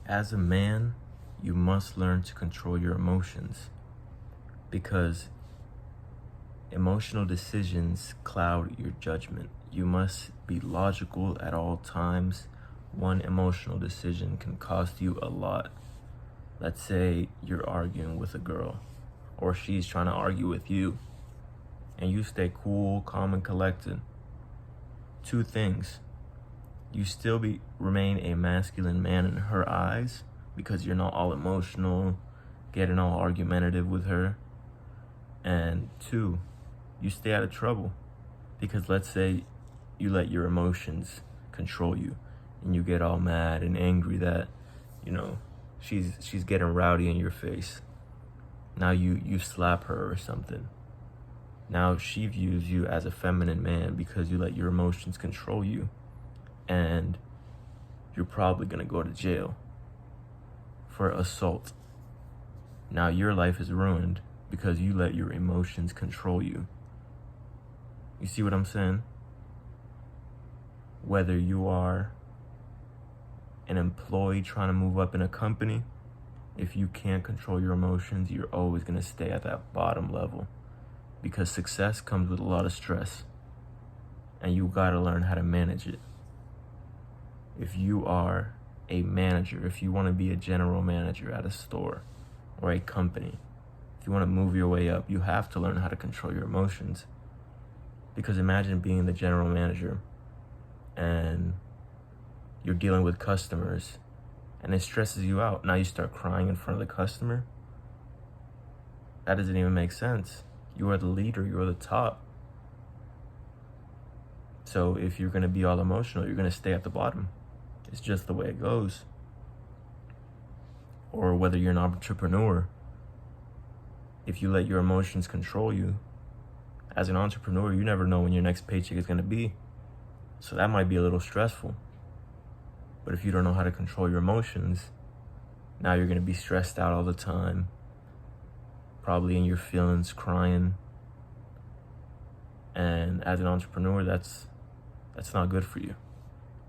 As a man, you must learn to control your emotions because emotional decisions cloud your judgment. You must be logical at all times. One emotional decision can cost you a lot. Let's say you're arguing with a girl, or she's trying to argue with you, and you stay cool, calm, and collected. Two things. You still remain a masculine man in her eyes because you're not all emotional, getting all argumentative with her. And two, you stay out of trouble because let's say you let your emotions control you and you get all mad and angry that, she's getting rowdy in your face. Now you slap her or something. Now she views you as a feminine man because you let your emotions control you, and you're probably gonna go to jail for assault. Now your life is ruined because you let your emotions control you. You see what I'm saying? Whether you are an employee trying to move up in a company, if you can't control your emotions, you're always gonna stay at that bottom level because success comes with a lot of stress and you gotta learn how to manage it. If you are a manager, if you wanna be a general manager at a store or a company, if you wanna move your way up, you have to learn how to control your emotions. Because imagine being the general manager and you're dealing with customers and it stresses you out. Now you start crying in front of the customer. That doesn't even make sense. You are the leader, you're the top. So if you're gonna be all emotional, you're gonna stay at the bottom. It's just the way it goes. Or whether you're an entrepreneur, if you let your emotions control you, as an entrepreneur, you never know when your next paycheck is gonna be. So that might be a little stressful. But if you don't know how to control your emotions, now you're gonna be stressed out all the time, probably in your feelings, crying. And as an entrepreneur, that's not good for you.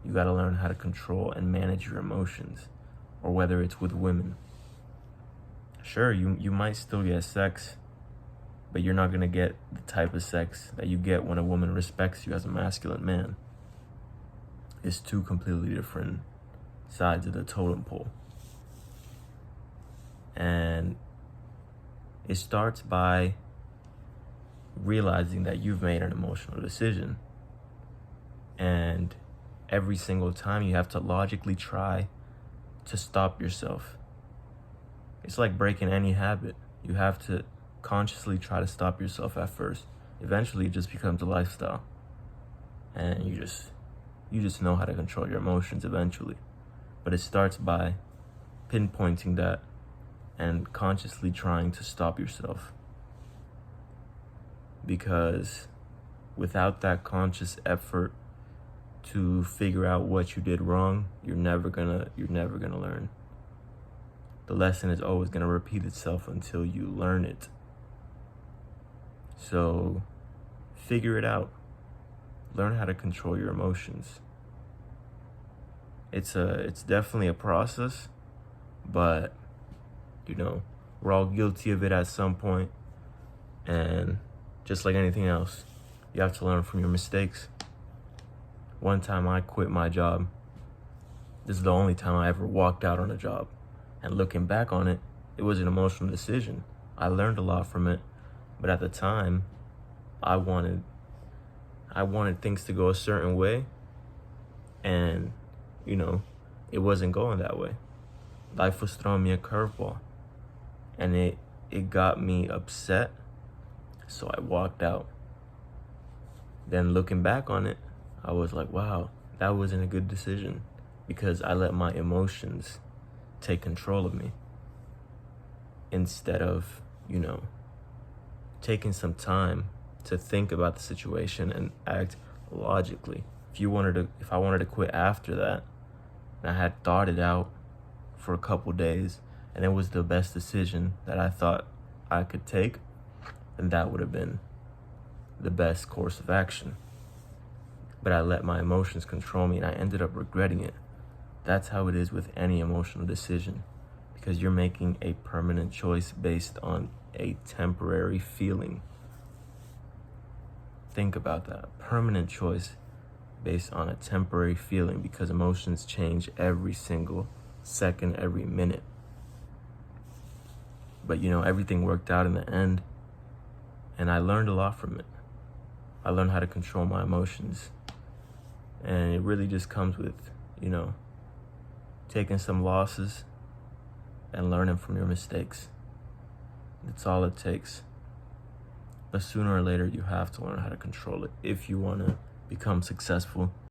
You gotta learn how to control and manage your emotions, or whether it's with women. Sure, you might still get sex, but you're not gonna get the type of sex that you get when a woman respects you as a masculine man. It's two completely different sides of the totem pole. And it starts by realizing that you've made an emotional decision. And every single time you have to logically try to stop yourself. It's like breaking any habit. You have to consciously try to stop yourself at first. Eventually it just becomes a lifestyle. And you just know how to control your emotions eventually. But it starts by pinpointing that and consciously trying to stop yourself. Because without that conscious effort to figure out what you did wrong, you're never gonna learn. The lesson is always gonna repeat itself until you learn it. So figure it out. Learn how to control your emotions. It's definitely a process, but we're all guilty of it at some point. And just like anything else, you have to learn from your mistakes. One time I quit my job. This is the only time I ever walked out on a job. And looking back on it, it was an emotional decision. I learned a lot from it, but at the time, I wanted things to go a certain way, and it wasn't going that way. Life was throwing me a curveball, and it got me upset, so I walked out. Then looking back on it, I was like, wow, that wasn't a good decision because I let my emotions take control of me instead of, taking some time to think about the situation and act logically. If I wanted to quit after that, and I had thought it out for a couple days, and it was the best decision that I thought I could take, then that would have been the best course of action. But I let my emotions control me, and I ended up regretting it. That's how it is with any emotional decision, because you're making a permanent choice based on a temporary feeling. Think about that. Permanent choice based on a temporary feeling, because emotions change every single second, every minute. But everything worked out in the end, and I learned a lot from it. I learned how to control my emotions, and it really just comes with, taking some losses and learning from your mistakes. That's all it takes. But sooner or later, you have to learn how to control it if you want to become successful